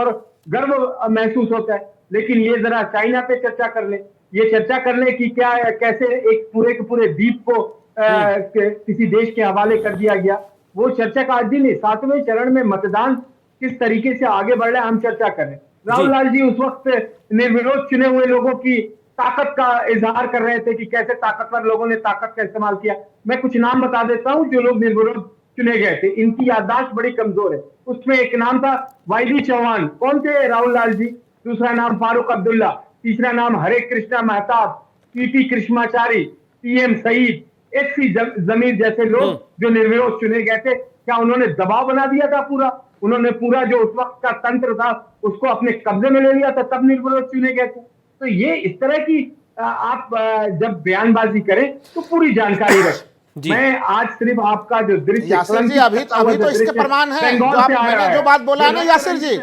गर्व महसूस होता है। लेकिन ये जरा चाइना पे चर्चा कर ले, ये चर्चा कर ले कि क्या कैसे एक पूरे के पूरे द्वीप को किसी देश के हवाले कर दिया गया, वो चर्चा का आज दिन नहीं। 7वें चरण में मतदान किस तरीके से आगे बढ़ रहा है हम चर्चा कर रहे हैं। राहुल लाल जी उस वक्त निर्विरोध चुने हुए लोगों की ताकत का इजहार कर रहे थे कि कैसे ताकतवर लोगों ने ताकत का इस्तेमाल किया। मैं कुछ नाम बता देता हूं जो लोग निर्विरोध चुने गए थे, इनकी याददाश्त बड़ी कमजोर है। उसमें एक नाम था वाईडी चौहान। कौन थे? राहुल लाल जी। दूसरा नाम फारूक अब्दुल्ला, तीसरा नाम Hare Krishna Mahtab, PT Krishnachari, PM Sayeed, HC Jamir जैसे लोग जो निर्विरोध चुने गए थे। क्या उन्होंने दबाव बना दिया था पूरा? उन्होंने पूरा जो उस वक्त का तंत्र था उसको अपने कब्जे में ले लिया था, तब निर्विरोध चुने गए थे? तो ये इस तरह की आप जब बयानबाजी करें तो पूरी जानकारी रखें। मैं आज सिर्फ आपका जो दृश्य यासिर जी, अभी तो इसके प्रमाण है मैंने जो बात बोला है ना यासिर जी,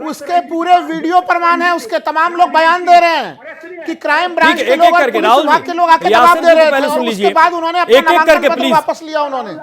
उसके पूरे वीडियो प्रमाण है, उसके तमाम लोग बयान दे रहे हैं कि क्राइम ब्रांच के लोग और पुलिस विभाग के लोग आके जवाब दे रहे थे, और उसके बाद उन्होंने अपना नामांकन पत्र वापस लिया। उन्होंने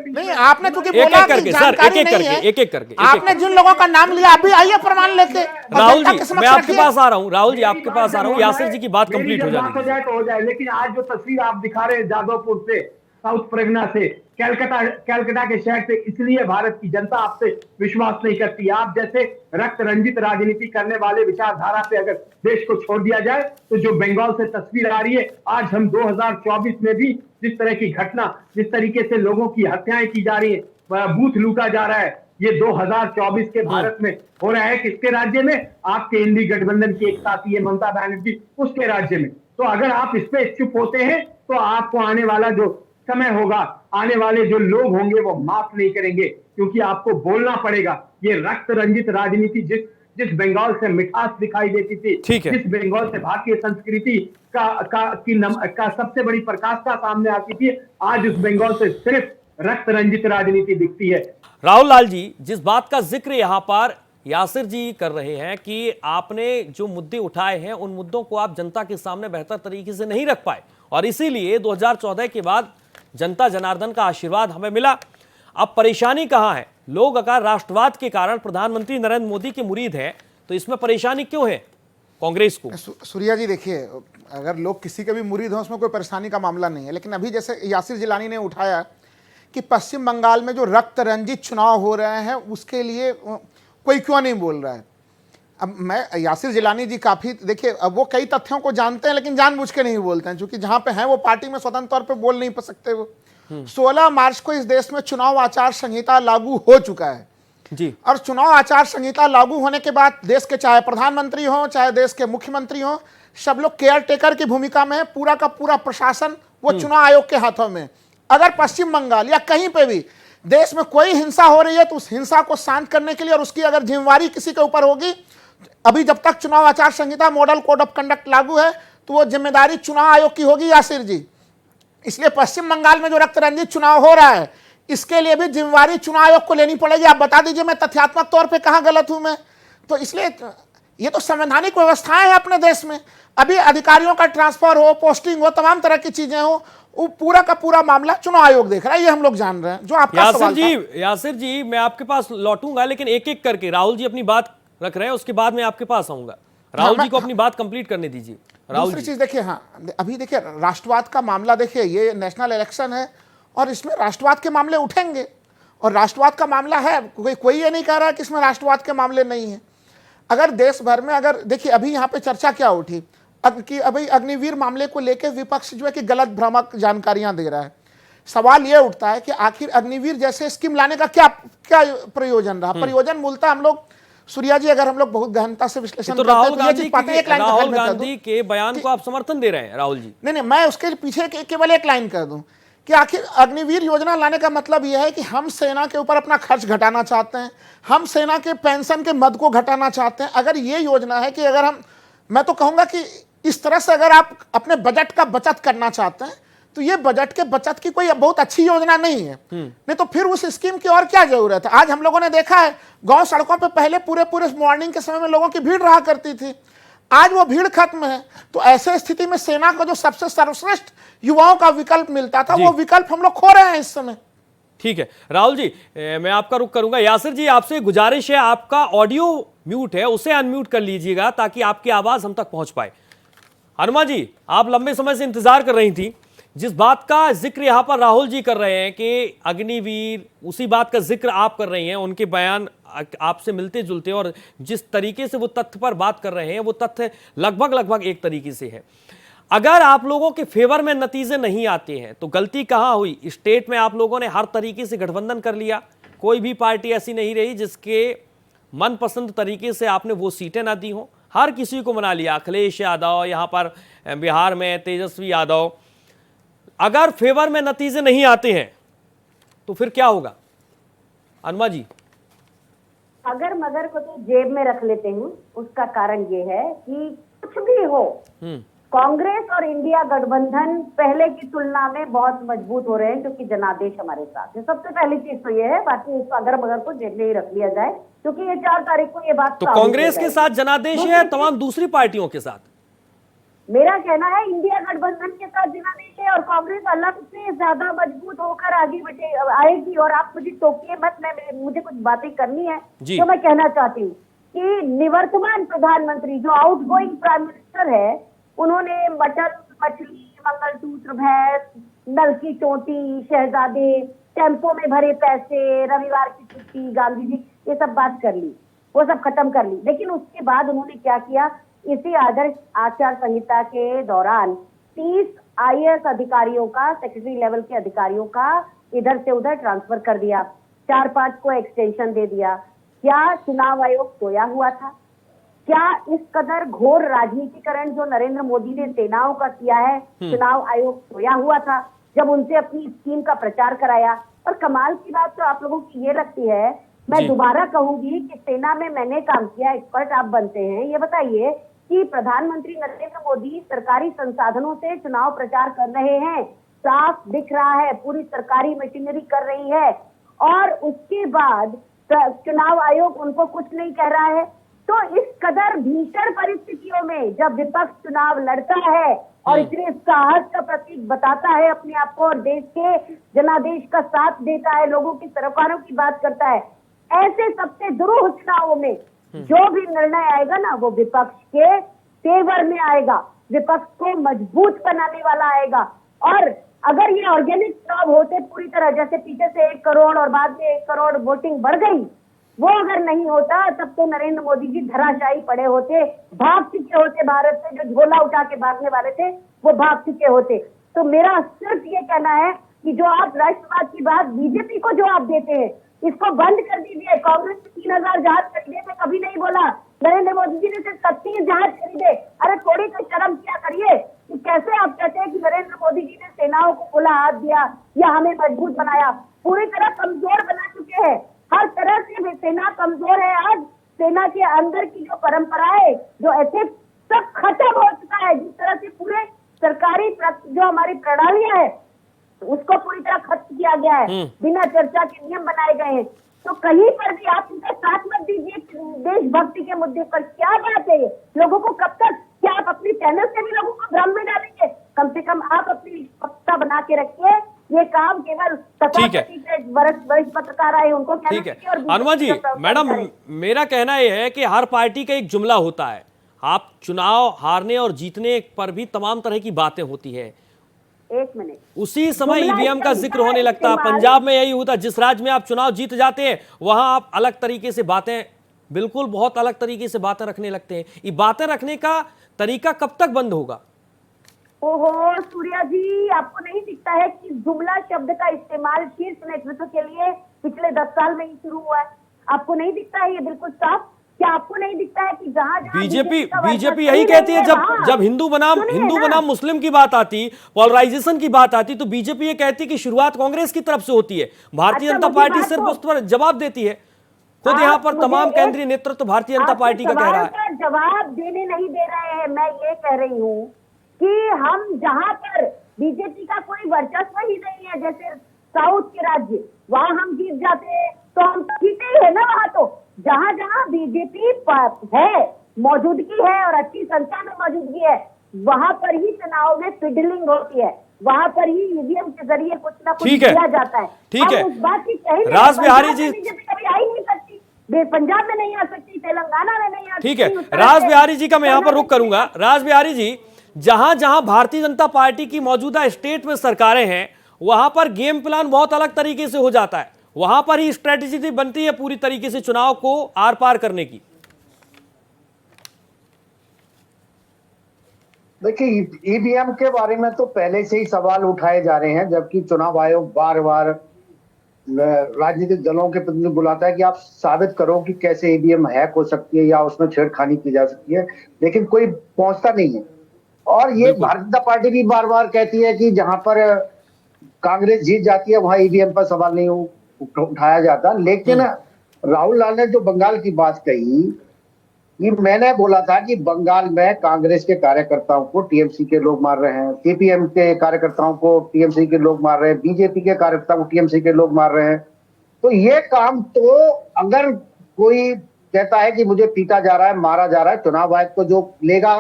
नहीं, आपने क्योंकि बोला कि जानकारी नहीं है, एक एक करके आपने जिन लोगों का नाम लिया, अभी आइए प्रमाण लेके। राहुल जी, मैं आपके पास आ रहा हूँ। राहुल जी, आपके पास आ रहा हूँ। यासिर जी की बात कंप्लीट हो जाए। लेकिन आज जो तस्वीर आप दिखा रहे हैं जादवपुर से, साउथ परगना से, कैलकाटा के शहर से, इसलिए भारत की जनता आपसे विश्वास नहीं करती। आप जैसे रक्त रंजित राजनीति करने वाले विचारधारा पे अगर देश को छोड़ दिया जाए तो जो बंगाल से तस्वीर आ रही है, आज हम 2024 में भी जिस तरह की घटना, जिस तरीके से लोगों की हत्याएं की जा रही है, बूथ लूटा जा रहा है, ये 2024 के भारत में हो रहा है। किसके राज्य में? आपके इंडी गठबंधन की एक साथी है ममता बनर्जी, उसके राज्य में। तो अगर आप इस पे चुप होते हैं तो आपको आने वाला जो समय होगा, आने वाले जो लोग होंगे वो माफ नहीं करेंगे, क्योंकि आपको बोलना पड़ेगा। ये रक्त रंजित राजनीति जिस बंगाल से मिठास दिखाई देती थी, जिस बंगाल से भारतीय संस्कृति का सबसे बड़ी प्रकाशता सामने आती थी, आज उस बंगाल से सिर्फ रक्त रंजित राजनीति दिखती है। राहुल लाल जी, जिस बात का जिक्र यहां पर यासिर जी कर रहे हैं कि आपने जो मुद्दे उठाए हैं उन मुद्दों को आप जनता के सामने बेहतर तरीके से नहीं रख पाए, और इसीलिए 2014 के बाद जनता जनार्दन का आशीर्वाद हमें मिला। अब परेशानी कहां है? लोग अगर राष्ट्रवाद के कारण प्रधानमंत्री नरेंद्र मोदी के मुरीद हैं तो इसमें परेशानी क्यों है कांग्रेस को? सूर्या जी, देखिए, अगर लोग किसी के भी मुरीद हों उसमें कोई परेशानी का मामला नहीं है, लेकिन अभी जैसे यासिर जिलानी ने उठाया कि पश्चिम बंगाल में जो रक्त रंजित चुनाव हो रहे हैं उसके लिए कोई क्यों नहीं बोल रहा है। अब मैं यासिर जिलानी जी काफ़ी, देखिए, अब वो कई तथ्यों को जानते हैं लेकिन जानबूझ के नहीं बोलते हैं, क्योंकि जहां पे हैं वो पार्टी में स्वतंत्र तौर पे बोल नहीं सकते। वो 16 मार्च को इस देश में चुनाव आचार संहिता लागू हो चुका है जी, और चुनाव आचार संहिता लागू होने के बाद देश के चाहे प्रधानमंत्री हो, चाहे देश के मुख्यमंत्री हो, सब लोग केयर टेकर की भूमिका में है। पूरा का पूरा प्रशासन वो चुनाव आयोग के हाथों में। अगर पश्चिम बंगाल या कहीं पे भी देश में कोई हिंसा हो रही है तो उस हिंसा को शांत करने के लिए और उसकी अगर जिम्मेवारी किसी के ऊपर होगी, अभी जब तक चुनाव आचार संहिता मॉडल कोड ऑफ कंडक्ट लागू है तो वो जिम्मेदारी चुनाव आयोग की होगी यासिर जी। इसलिए पश्चिम बंगाल में जो रक्त रंजित चुनाव हो रहा है इसके लिए भी जिम्मेवारी चुनाव आयोग को लेनी पड़ेगी। आप बता दीजिए मैं तथ्यात्मक तौर पे कहां गलत हूं मैं? तो इसलिए ये तो संवैधानिक व्यवस्थाएं हैं अपने देश में। अभी अधिकारियों का ट्रांसफर हो, पोस्टिंग हो, तमाम तरह की चीजें हो, वो पूरा का पूरा मामला चुनाव आयोग देख रहा है, ये हम लोग जान रहे हैं। जो आपका सवाल था यासिर जी, मैं आपके पास लौटूंगा, लेकिन एक एक करके राहुल जी अपनी बात रख रहे हैं, उसके बाद मैं आपके पास आऊंगा। राहुल जी को अपनी बात कंप्लीट करने दीजिए। राहुल दूसरी जी, चीज देखिए, हाँ अभी देखिए राष्ट्रवाद का मामला देखिए, ये नेशनल इलेक्शन है और इसमें राष्ट्रवाद के मामले उठेंगे और राष्ट्रवाद का मामला है, कोई ये नहीं कह रहा है कि इसमें राष्ट्रवाद के मामले नहीं है। अगर देश भर में, अगर देखिए अभी यहाँ पे चर्चा क्या उठी कि अभी अग्निवीर मामले को लेकर विपक्ष जो है कि गलत भ्रामक जानकारियां दे रहा है। सवाल ये उठता है कि आखिर अग्निवीर जैसे स्कीम लाने का क्या क्या प्रयोजन रहा। प्रयोजन मूलतः हम लोग, सूर्या जी अगर हम लोग बहुत गहनता से विश्लेषण तो करते हैं राहुल तो ये चीज पाते हैं। एक लाइन राहुल गांधी के बयान को आप समर्थन दे रहे हैं राहुल जी? नहीं, मैं उसके पीछे केवल एक लाइन कर दूं कि आखिर अग्निवीर योजना लाने का मतलब यह है कि हम सेना के ऊपर अपना खर्च घटाना चाहते हैं, हम सेना के पेंशन के मद को घटाना चाहते हैं। अगर ये योजना है कि अगर मैं तो कहूंगा कि इस तरह से अगर आप अपने बजट का बचत करना चाहते हैं तो ये बजट के बचत की कोई बहुत अच्छी योजना नहीं है। नहीं तो फिर उस स्कीम की और क्या जरूरत है। आज हम लोगों ने देखा है गांव सड़कों पे पहले पूरे मॉर्निंग के समय में लोगों की भीड़ रहा करती थी, आज वो भीड़ खत्म है। तो ऐसे स्थिति में सेना को जो सबसे सर्वश्रेष्ठ युवाओं का विकल्प मिलता था, वो विकल्प हम लोग खो रहे हैं इस समय। ठीक है राहुल जी, मैं आपका रुख करूंगा। यासिर जी, आपसे गुजारिश है, आपका ऑडियो म्यूट है, उसे अनम्यूट कर लीजिएगा ताकि आपकी आवाज हम तक पहुंच पाए। हनुमा जी, आप लंबे समय से इंतजार कर रही थी। जिस बात का जिक्र यहां पर राहुल जी कर रहे हैं कि अग्निवीर, उसी बात का जिक्र आप कर रही हैं। उनके बयान आपसे मिलते जुलते और जिस तरीके से वो तथ्य पर बात कर रहे हैं वो तथ्य लगभग एक तरीके से है। अगर आप लोगों के फेवर में नतीजे नहीं आते हैं तो गलती कहां हुई? स्टेट में आप लोगों ने हर तरीके से गठबंधन कर लिया, कोई भी पार्टी ऐसी नहीं रही जिसके मनपसंद तरीके से आपने वो सीटें ना दी हो, हर किसी को मना लिया। अखिलेश यादव, यहां पर बिहार में तेजस्वी यादव। अगर फेवर में नतीजे नहीं आते हैं तो फिर क्या होगा अनमा जी? अगर मगर को तो जेब में रख लेते हैं, उसका कारण ये है कि कुछ भी हो, कांग्रेस और इंडिया गठबंधन पहले की तुलना में बहुत मजबूत हो रहे हैं क्योंकि जनादेश हमारे साथ है। सबसे पहली चीज तो ये है, बाकी उसको अगर मगर को जेब में ही रख लिया जाए क्योंकि ये 4 तारीख को ये बात तो कांग्रेस के साथ जनादेश है, तमाम दूसरी पार्टियों के साथ। मेरा कहना है इंडिया गठबंधन के साथ जनादेश है और कांग्रेस अलग से ज्यादा मजबूत होकर आगे बढ़े आएगी। और आप मुझे टोकिए मत, मुझे कुछ बातें करनी है जो मैं कहना चाहती हूँ कि निवर्तमान प्रधानमंत्री जो आउटगोइंग प्राइम मिनिस्टर है, उन्होंने मटन, मछली, मंगलसूत्र, भैंस, नल की चोटी, शहजादे, टेम्पो में भरे पैसे, रविवार की छुट्टी, गांधी जी, ये सब बात कर ली, वो सब खत्म कर ली। लेकिन उसके बाद उन्होंने क्या किया, इसी आदर्श आचार संहिता के दौरान 30 IAS अधिकारियों का, सेक्रेटरी लेवल के अधिकारियों का इधर से उधर ट्रांसफर कर दिया, 4-5 को एक्सटेंशन दे दिया। क्या चुनाव आयोग सोया हुआ था? क्या इस कदर घोर राजनीतिकरण जो नरेंद्र मोदी ने सेनाओं का किया है, चुनाव आयोग सोया हुआ था जब उनसे अपनी स्कीम का प्रचार कराया? और कमाल की बात तो आप लोगों की ये लगती है, मैं दोबारा कहूंगी कि सेना में मैंने काम किया, एक्सपर्ट आप बनते हैं, ये बताइए कि प्रधानमंत्री नरेंद्र मोदी सरकारी संसाधनों से चुनाव प्रचार कर रहे हैं, साफ दिख रहा है, पूरी सरकारी मशीनरी कर रही है, और उसके बाद चुनाव आयोग उनको कुछ नहीं कह रहा है। तो इस कदर भीषण परिस्थितियों में जब विपक्ष चुनाव लड़ता है और इतने साहस का प्रतीक बताता है अपने आप को और देश के जनादेश का साथ देता है, लोगों की सरकारों की बात करता है, ऐसे सबसे दुरूह चुनावों में जो भी निर्णय आएगा ना, वो विपक्ष के फेवर में आएगा, विपक्ष को मजबूत बनाने वाला आएगा। और अगर ये ऑर्गेनिक चुनाव होते पूरी तरह, जैसे पीछे से 1 करोड़ और बाद में 1 करोड़ वोटिंग बढ़ गई, वो अगर नहीं होता तब तो नरेंद्र मोदी जी धराशायी पड़े होते, भाग चुके होते भारत से, जो झोला उठा के भागने वाले थे वो भाग चुके होते। तो मेरा सिर्फ ये कहना है कि जो आप राष्ट्रवाद की बात बीजेपी को जो आप देते हैं, इसको बंद कर दीजिए। कांग्रेस ने 3000 जहाज खरीदे थे, कभी नहीं बोला। नरेंद्र मोदी जी ने सिर्फ 36 जहाज खरीदे। अरे थोड़ी तो शर्म किया करिए कि कैसे आप कहते हैं कि नरेंद्र मोदी जी ने सेनाओं को खुला हाथ दिया या हमें मजबूत बनाया। पूरी तरह कमजोर बना चुके हैं, हर तरह से सेना कमजोर है। आज सेना के अंदर की जो परंपराएं, जो एथिक्स, सब खत्म हो चुका है। जिस तरह से पूरे सरकारी जो हमारी प्रणालियां है उसको पूरी तरह खत्म किया गया है, बिना चर्चा के नियम बनाए गए हैं। तो कहीं पर भी आप उनका साथ मत दीजिए देशभक्ति के मुद्दे पर। क्या बात है ये, लोगों को कब तक, क्या आप अपनी चैनल से भी लोगों को भ्रम में डालेंगे? कम से कम आप अपनी निष्पक्षता बना के रखिए। ये काम केवल वरिष्ठ पत्रकार आए उनको कहना ठीक है। हनुमा जी, मैडम, मेरा कहना यह है कि हर पार्टी का एक जुमला होता है, आप चुनाव हारने और जीतने पर भी तमाम तरह की बातें होती है, एक मिनट, उसी समय जुमला ईवीएम का शब्द जिक्र होने लगता है। इस्तेमाल- पंजाब में यही होता, जिस राज्य में आप चुनाव जीत जाते हैं वहां आप अलग तरीके से बातें, बिल्कुल बहुत अलग तरीके से बातें रखने लगते हैं। ये बातें रखने का तरीका कब तक बंद होगा? ओहो सूर्या जी, आपको नहीं दिखता है कि जुमला शब्द का इस्तेमाल शीर्ष नेतृत्व के लिए पिछले 10 साल में ही शुरू हुआ है? आपको नहीं दिखता है ये बिल्कुल साफ? क्या आपको नहीं दिखता है कि जहां बीजेपी यही कहती है, जब हिंदू बनाम मुस्लिम की बात आती, पॉलराइजेशन की बात आती, तो बीजेपी ये कहती कि शुरुआत कांग्रेस की तरफ से होती है। भारतीय जनता पार्टी सिर्फ उस पर जवाब देती है। खुद यहाँ पर तमाम केंद्रीय नेतृत्व भारतीय जनता पार्टी का कह रहा है। जवाब देने नहीं दे रहे हैं। मैं ये कह रही हूँ कि हम जहां पर बीजेपी का कोई वर्चस्व ही नहीं है, जैसे साउथ के राज्य, वहां हम जीत जाते हैं तो हम जीते ही है ना। वहां तो जहां जहां बीजेपी है, मौजूदगी है और अच्छी संख्या में मौजूदगी है, वहां पर ही चुनाव में फिडलिंग होती है, वहां पर ही ईवीएम के जरिए कुछ ना कुछ किया जाता है। ठीक है, उस बात की कहीं राज बिहारी जी बीजेपी कभी आ ही नहीं सकती, पंजाब में नहीं आ सकती, तेलंगाना में नहीं आ सकती। ठीक है, राज बिहारी जी का मैं यहां पर रुख करूंगा। राज बिहारी जी, जहां जहां भारतीय जनता पार्टी की मौजूदा स्टेट में सरकारें हैं, वहां पर गेम प्लान बहुत अलग तरीके से हो जाता है, वहां पर ही स्ट्रेटेजी बनती है पूरी तरीके से चुनाव को आर पार करने की। देखिए, ईवीएम के बारे में तो पहले से ही सवाल उठाए जा रहे हैं, जबकि चुनाव आयोग बार बार राजनीतिक दलों के प्रतिनिधि बुलाता है कि आप साबित करो कि कैसे ईवीएम हैक हो सकती है या उसमें छेड़खानी की जा सकती है, लेकिन कोई पहुंचता नहीं है। और ये भारतीय जनता पार्टी भी बार बार कहती है कि जहां पर कांग्रेस जीत जाती है वहां ईवीएम पर सवाल नहीं उठाया जाता। लेकिन राहुल लाल ने जो बंगाल की बात कही, कि मैंने बोला था कि बंगाल में कांग्रेस के कार्यकर्ताओं को टीएमसी के लोग मार रहे हैं, सीपीएम के कार्यकर्ताओं को टीएमसी के लोग मार रहे हैं, बीजेपी के कार्यकर्ताओं को टीएमसी के लोग मार रहे हैं। तो ये काम तो अगर कोई कहता है कि मुझे पीटा जा रहा है, मारा जा रहा है, चुनाव आयोग को जो लेगा,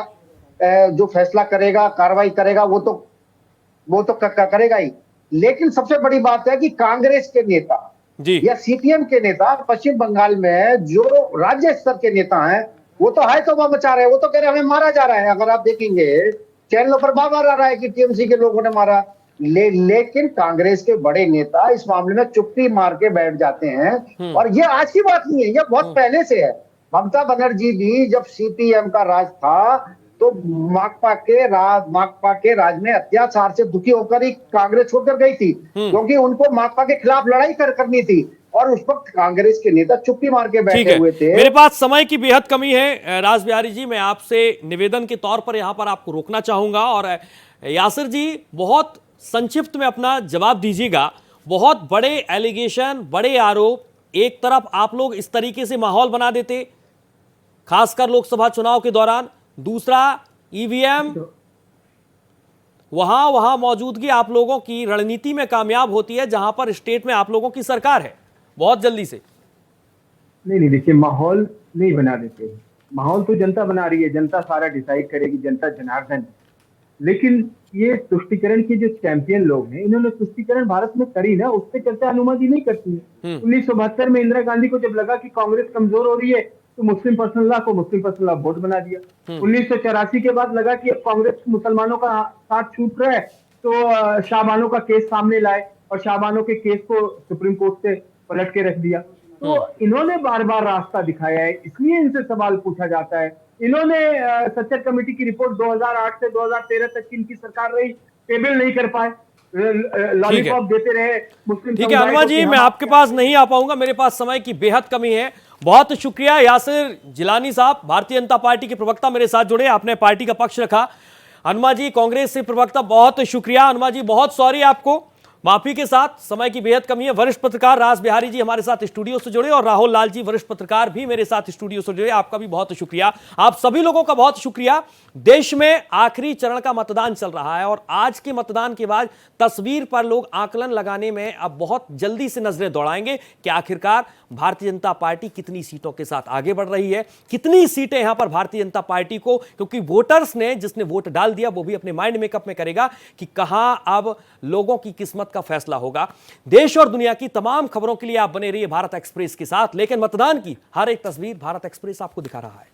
जो फैसला करेगा, कार्रवाई करेगा, वो तो करेगा ही। लेकिन सबसे बड़ी बात है कि कांग्रेस के नेता या सीपीएम के नेता पश्चिम बंगाल में जो राज्य स्तर के नेता हैं, वो तो है तो वह मचा रहे हैं, वो तो कह रहे हैं हमें मारा जा रहा है। अगर आप देखेंगे चैनलों पर बार आ रहा है कि टीएमसी के लोगों ने मारा, लेकिन कांग्रेस के बड़े नेता इस मामले में चुप्पी मार के बैठ जाते हैं। और ये आज की बात नहीं है, ये बहुत पहले से है। ममता बनर्जी भी जब सीपीएम का राज था तो माकपा के राज में अत्याचार से दुखी होकर ही कांग्रेस छोड़कर गई थी, क्योंकि उनको माकपा के खिलाफ लड़ाई करनी थी। और उस वक्त कांग्रेस के नेता चुप्पी मार के बैठे हुए थे। मेरे पास समय की बेहद कमी है राज बिहारी जी, मैं आपसे निवेदन के तौर पर यहां पर आपको रोकना चाहूंगा। और यासिर जी, बहुत संक्षिप्त में अपना जवाब दीजिएगा। बहुत बड़े एलिगेशन, बड़े आरोप, एक तरफ आप लोग इस तरीके से माहौल बना देते खासकर लोकसभा चुनाव के दौरान, दूसरा ईवीएम वहां मौजूदगी आप लोगों की रणनीति में कामयाब होती है जहां पर स्टेट में आप लोगों की सरकार है बहुत जल्दी से। नहीं, देखिए, माहौल नहीं बना देते, माहौल तो जनता बना रही है, जनता सारा डिसाइड करेगी, जनता जनार्दन। लेकिन ये तुष्टीकरण के जो चैंपियन लोग हैं, इन्होंने तुष्टीकरण भारत में करी ना, उस पर चर्चा अनुमति नहीं करती है। 1972 में इंदिरा गांधी को जब लगा कि कांग्रेस कमजोर हो रही है तो मुस्लिम पर्सनल लॉ को मुस्लिम पर्सनल लॉ वोट बना दिया। 1984 के बाद लगा कि अब कांग्रेस मुसलमानों का साथ छूट रहा है तो शाहबानों का केस सामने लाए और शाहबानों के केस को सुप्रीम कोर्ट से पलट के रख दिया। तो इन्होंने बार बार रास्ता दिखाया है, इसलिए इनसे सवाल पूछा जाता है। इन्होंने सच्चर कमेटी की रिपोर्ट 2008 से 2013 तक की इनकी सरकार रही, टेबल नहीं कर पाए, लॉलीपॉप देते रहे मुस्लिम। ठीक है अनुमा जी, मैं आपके पास नहीं आ पाऊंगा, मेरे पास समय की बेहद कमी है। बहुत शुक्रिया यासिर जिलानी साहब, भारतीय जनता पार्टी के प्रवक्ता मेरे साथ जुड़े, आपने पार्टी का पक्ष रखा। अनुमा जी कांग्रेस से प्रवक्ता, बहुत शुक्रिया। अनुमा जी बहुत सॉरी, आपको माफी के साथ, समय की बेहद कमी है। वरिष्ठ पत्रकार राज बिहारी जी हमारे साथ स्टूडियो से जुड़े और राहुल लाल जी वरिष्ठ पत्रकार भी मेरे साथ स्टूडियो से जुड़े, आपका भी बहुत शुक्रिया। आप सभी लोगों का बहुत शुक्रिया। देश में आखिरी चरण का मतदान चल रहा है और आज के मतदान के बाद तस्वीर पर लोग आकलन लगाने में अब बहुत जल्दी से नजरें दौड़ाएंगे कि आखिरकार भारतीय जनता पार्टी कितनी सीटों के साथ आगे बढ़ रही है, कितनी सीटें यहां पर भारतीय जनता पार्टी को, क्योंकि वोटर्स ने, जिसने वोट डाल दिया वो भी अपने माइंड मेकअप में करेगा कि कहां अब लोगों की किस्मत का फैसला होगा। देश और दुनिया की तमाम खबरों के लिए आप बने रहिए भारत एक्सप्रेस के साथ, लेकिन मतदान की हर एक तस्वीर भारत एक्सप्रेस आपको दिखा रहा है।